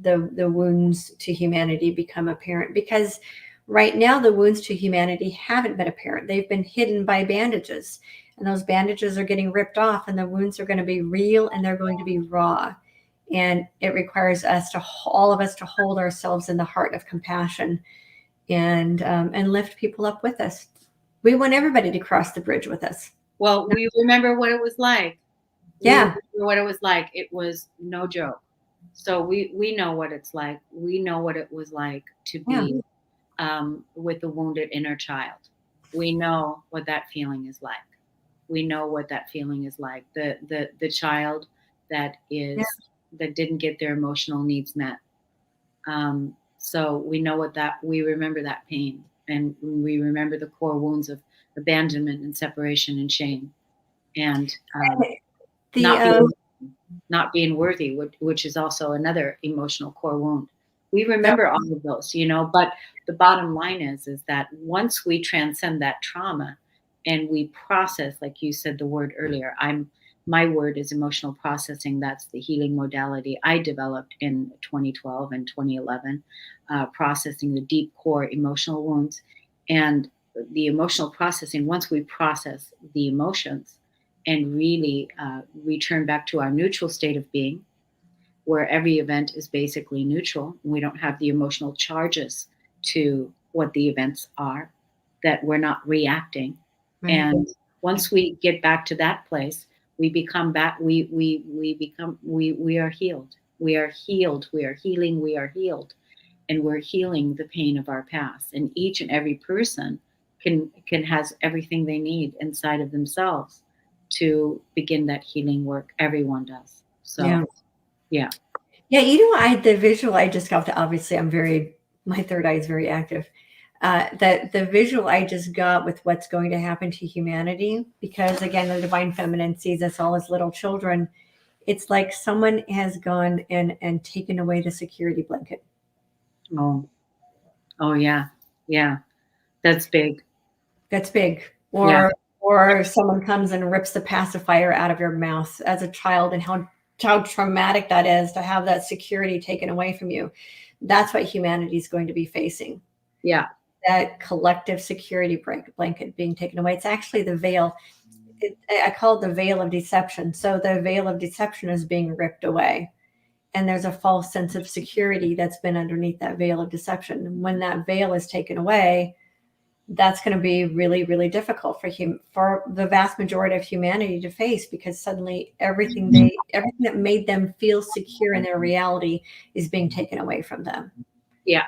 the wounds to humanity become apparent. Because right now the wounds to humanity haven't been apparent. They've been hidden by bandages, and those bandages are getting ripped off, and the wounds are going to be real and they're going to be raw. And it requires all of us to hold ourselves in the heart of compassion and lift people up with us. We want everybody to cross the bridge with us. Well, we remember what it was like. Yeah. We remember what it was like. It was no joke. So we know what it's like. We know what it was like to be with a wounded inner child. We know what that feeling is like. We know what that feeling is like. The child that didn't get their emotional needs met. So we remember that pain, and we remember the core wounds of abandonment and separation and shame, and not being worthy, which is also another emotional core wound. We remember all of those, but the bottom line is that once we transcend that trauma and we process, like you said the word earlier, my word is emotional processing. That's the healing modality I developed in 2012 and 2011, processing the deep core emotional wounds. And the emotional processing, once we process the emotions and really return back to our neutral state of being, where every event is basically neutral. We don't have the emotional charges to what the events are, that we're not reacting. Right. And once we get back to that place, we become back, we become, we are healed. We are healed. We are healing. We are healed. And we're healing the pain of our past. And each and every person can has everything they need inside of themselves to begin that healing work. Everyone does. So Yeah. yeah. Yeah, the visual I just got to, obviously my third eye is very active. The visual I just got with what's going to happen to humanity, because again, the divine feminine sees us all as little children. It's like someone has gone and taken away the security blanket. Oh yeah. Yeah. That's big. That's big. Yeah. Or someone comes and rips the pacifier out of your mouth as a child, and how traumatic that is to have that security taken away from you. That's what humanity is going to be facing. Yeah. That collective security blanket being taken away. It's actually the veil. I call it the veil of deception. So the veil of deception is being ripped away. And there's a false sense of security that's been underneath that veil of deception. And when that veil is taken away, that's going to be really, really difficult for the vast majority of humanity to face, because suddenly everything that made them feel secure in their reality is being taken away from them. Yeah.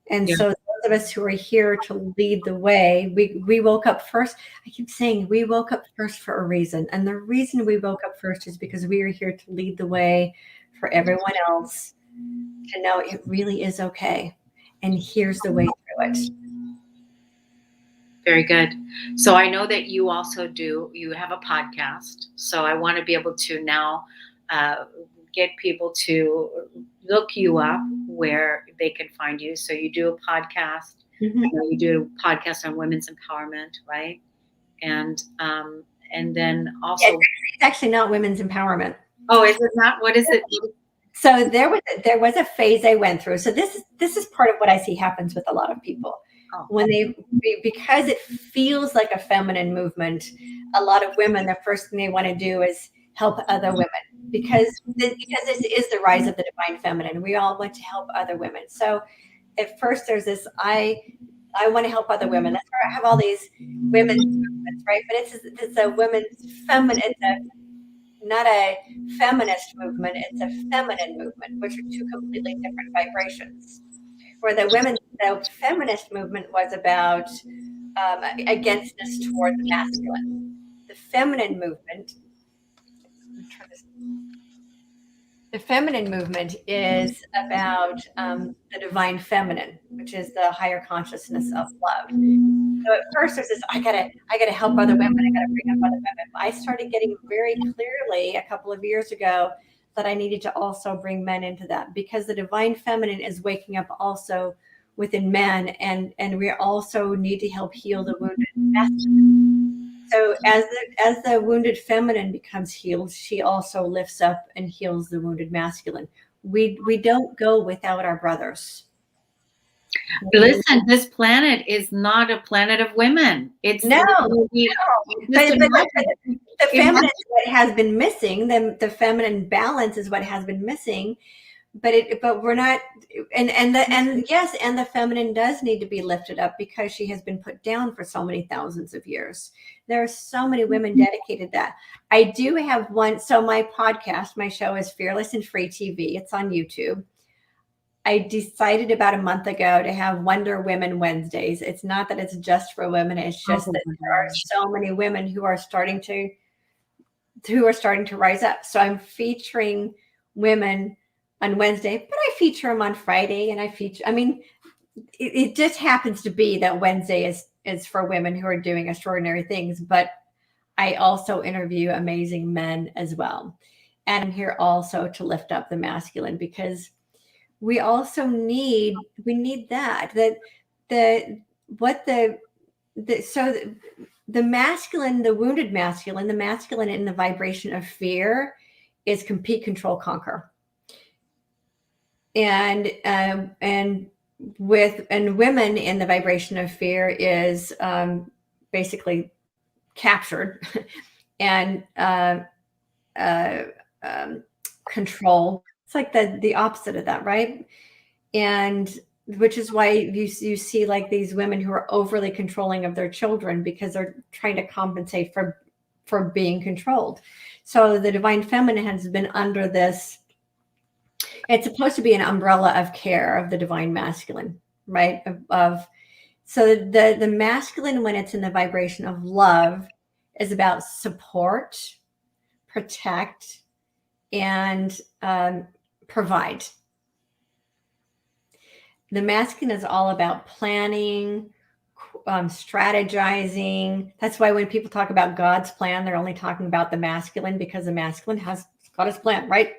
And Yeah. so those of us who are here to lead the way, we woke up first. I keep saying we woke up first for a reason. And the reason we woke up first is because we are here to lead the way for everyone else to know it really is okay. And here's the way through it. Very good. So I know that you have a podcast. So I want to be able to now get people to look you up where they can find you. So you do a podcast. Mm-hmm. I know you do a podcast on women's empowerment, right? And then also, it's actually not women's empowerment. Oh, is it not? What is it? So there was a phase I went through. So this is part of what I see happens with a lot of people. When because it feels like a feminine movement, a lot of women, the first thing they want to do is help other women, because this is the rise of the divine feminine. We all want to help other women. So at first there's this, I want to help other women. That's where I have all these women's movements, right? But it's a women's feminine, it's not a feminist movement, it's a feminine movement, which are two completely different vibrations. Where the feminist movement was about againstness toward the masculine. The feminine movement is about the divine feminine, which is the higher consciousness of love. So at first there's this, I gotta help other women, I gotta bring up other women. I started getting very clearly a couple of years ago that I needed to also bring men into that, because the divine feminine is waking up also within men, and we also need to help heal the wounded masculine. So as the wounded feminine becomes healed, she also lifts up and heals the wounded masculine. We don't go without our brothers. Listen, this planet is not a planet of women. It's no. But the feminine is what has been missing. The feminine balance is what has been missing. But we're not, and the feminine does need to be lifted up, because she has been put down for so many thousands of years. There are so many women dedicated that. I do have one. So my podcast, my show is Fearless and Free TV. It's on YouTube. I decided about a month ago to have Wonder Women Wednesdays. It's not that it's just for women. It's just that there are so many women who are starting to rise up. So I'm featuring women on Wednesday, but I feature them on Friday, and it just happens to be that Wednesday is for women who are doing extraordinary things, but I also interview amazing men as well. And I'm here also to lift up the masculine, because we also need that the masculine, the wounded masculine, the masculine in the vibration of fear is compete, control, conquer. And women in the vibration of fear is basically captured and uh, control. It's like the opposite of that, right? And which is why you see like these women who are overly controlling of their children because they're trying to compensate for being controlled. So the divine feminine has been under this. It's supposed to be an umbrella of care of the divine masculine, right? So the masculine, when it's in the vibration of love, is about support, protect, and provide. The masculine is all about planning, strategizing. That's why when people talk about God's plan, they're only talking about the masculine, because the masculine has got his plan, right?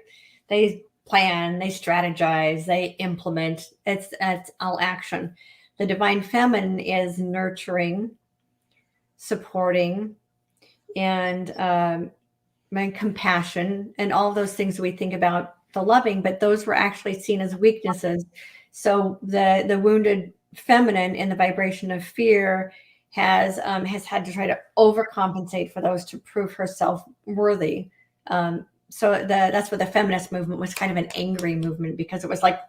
They plan, they strategize, they implement. It's all action. The divine feminine is nurturing, supporting, and compassion, and all those things we think about the loving, but those were actually seen as weaknesses. So the wounded feminine in the vibration of fear has had to try to overcompensate for those to prove herself worthy. That's what the feminist movement was, kind of an angry movement, because it was like,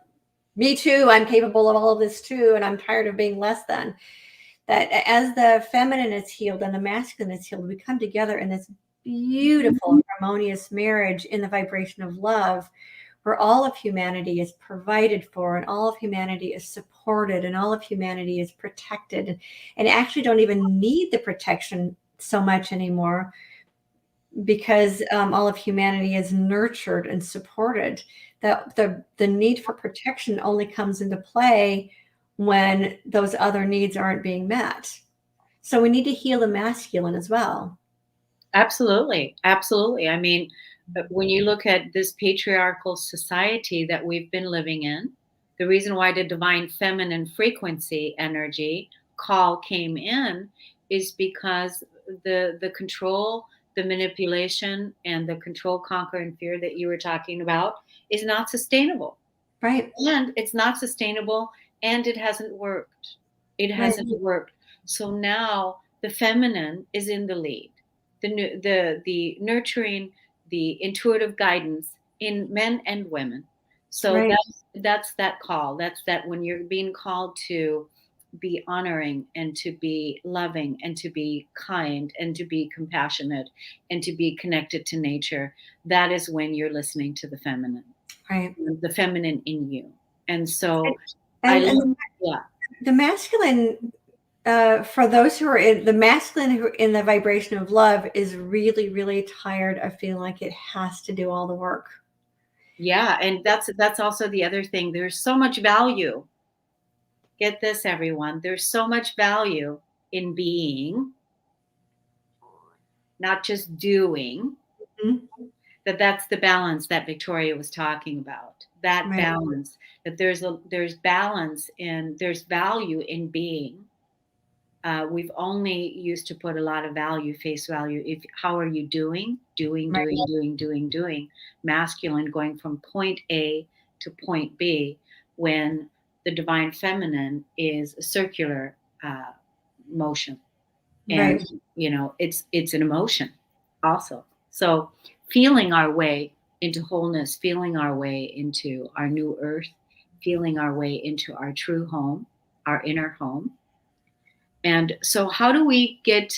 me too, I'm capable of all of this too, and I'm tired of being less than. That as the feminine is healed and the masculine is healed, we come together in this beautiful, harmonious marriage in the vibration of love, where all of humanity is provided for, and all of humanity is supported, and all of humanity is protected, and actually don't even need the protection so much anymore, because all of humanity is nurtured and supported. The need for protection only comes into play when those other needs aren't being met. So we need to heal the masculine as well. Absolutely. Absolutely. I mean, when you look at this patriarchal society that we've been living in, the reason why the divine feminine frequency energy call came in is because the control, the manipulation, and the control, conquer, and fear that you were talking about is not sustainable. Right. And it's not sustainable, and it hasn't worked. It Right. hasn't worked. So now the feminine is in the lead, the nurturing, the intuitive guidance in men and women. So Right. that's that call. That's that when you're being called to be honoring and to be loving and to be kind and to be compassionate and to be connected to nature. That is when you're listening to Right. the feminine in you. And so I And yeah. the masculine, for those who are in the masculine, who are in the vibration of love, is really, really tired of feeling like it has to do all the work. Yeah, and that's also the other thing. There's so much value. Get this, everyone. There's so much value in being, not just doing. Mhm. That's the balance that Victoria was talking about. That Right. balance, that there's balance and there's value in being. We've only used to put a lot of value, face value. If how are you doing? Doing, Right. doing, doing, doing, doing. Masculine going from point A to point B, when the divine feminine is a circular motion, and Right. it's an emotion also. So feeling our way into wholeness, feeling our way into our new earth, feeling our way into our true home, our inner home. And so, how do we get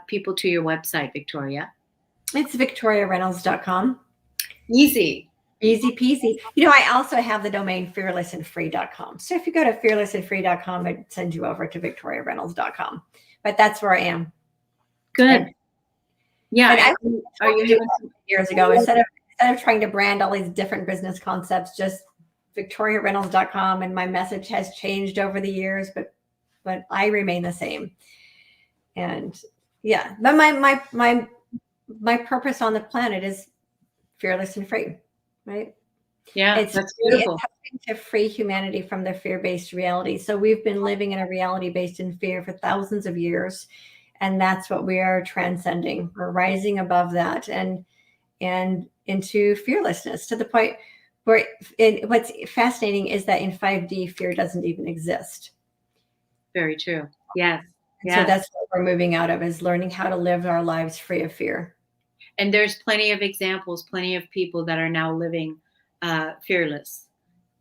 people to your website, Victoria? It's victoriareynolds.com. Easy. Easy peasy. I also have the domain fearlessandfree.com. So if you go to fearlessandfree.com, it sends you over to victoriareynolds.com. But that's where I am. Good. Yeah. And I Are you having some? years ago, instead of trying to brand all these different business concepts, just victoriareynolds.com, and my message has changed over the years, but I remain the same. And yeah, but my purpose on the planet is fearless and free, right? Yeah, It's that's beautiful. helping to free humanity from the fear-based reality. So we've been living in a reality based in fear for thousands of years, and that's what we are transcending. We're rising above that and into fearlessness, to the point where what's fascinating is that in 5D, fear doesn't even exist. Very true. Yes. And so Yes. that's what we're moving out of, is learning how to live our lives free of fear. And there's plenty of examples, plenty of people that are now living fearless.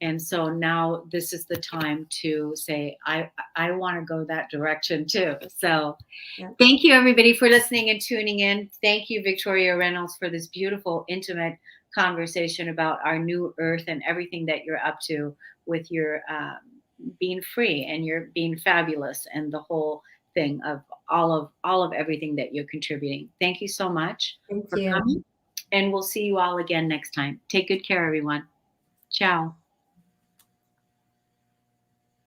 And so now this is the time to say, I want to go that direction too. So Yeah. thank you, everybody, for listening and tuning in. Thank you, Victoria Reynolds, for this beautiful, intimate conversation about our new earth and everything that you're up to with your being free and your being fabulous and the whole thing of all of everything that you're contributing. Thank you so much Thank for you. coming, and we'll see you all again next time. Take good care, everyone. Ciao.